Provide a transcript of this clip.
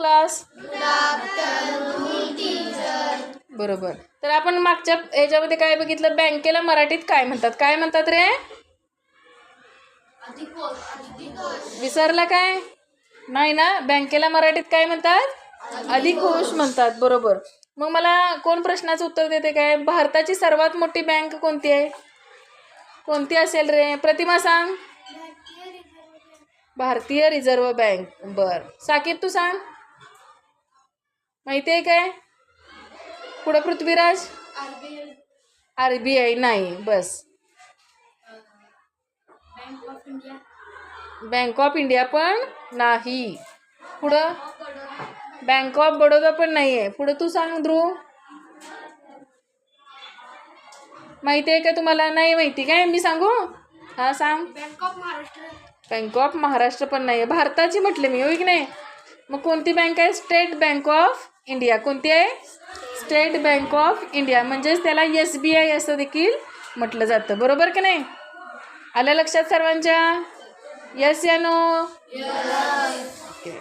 Class. बरोबर. तर आपण मागच्या ह्याच्यामध्ये काय बघितलं, बँकेला मराठीत काय म्हणतात, काय म्हणतात रे? विसरला काय? नाही ना, बँकेला मराठीत काय म्हणतात? अधिकोष म्हणतात. बरोबर. मग मला कोण प्रश्नाचं उत्तर देते काय? भारताची सर्वात मोठी बँक कोणती आहे? कोणती असेल रे? प्रतिमा सांग. भारतीय रिझर्व्ह बँक. बर. साकिब तू सांग, माहिती आहे काय? पुढे पृथ्वीराज. RBI नाही. बस. बँक ऑफ इंडिया पण नाही. पुढं बँक ऑफ बडोदा पण नाही आहे. पुढे तू सांग ध्रुव, माहिती आहे का तुम्हाला? नाही माहिती काय? मी सांगू? हा सांग. Bank of Maharashtra. Bank of Maharashtra पण नाही. भारताची म्हटले मी, होय की नाही? मग कोणती बँक आहे? State bank of India. कोणती आहे? State bank of India. म्हणजेच त्याला SBI असं देखील म्हटलं जातं. बरोबर की नाही? आलं लक्षात सर्वांच्या? यस या नो? ओके.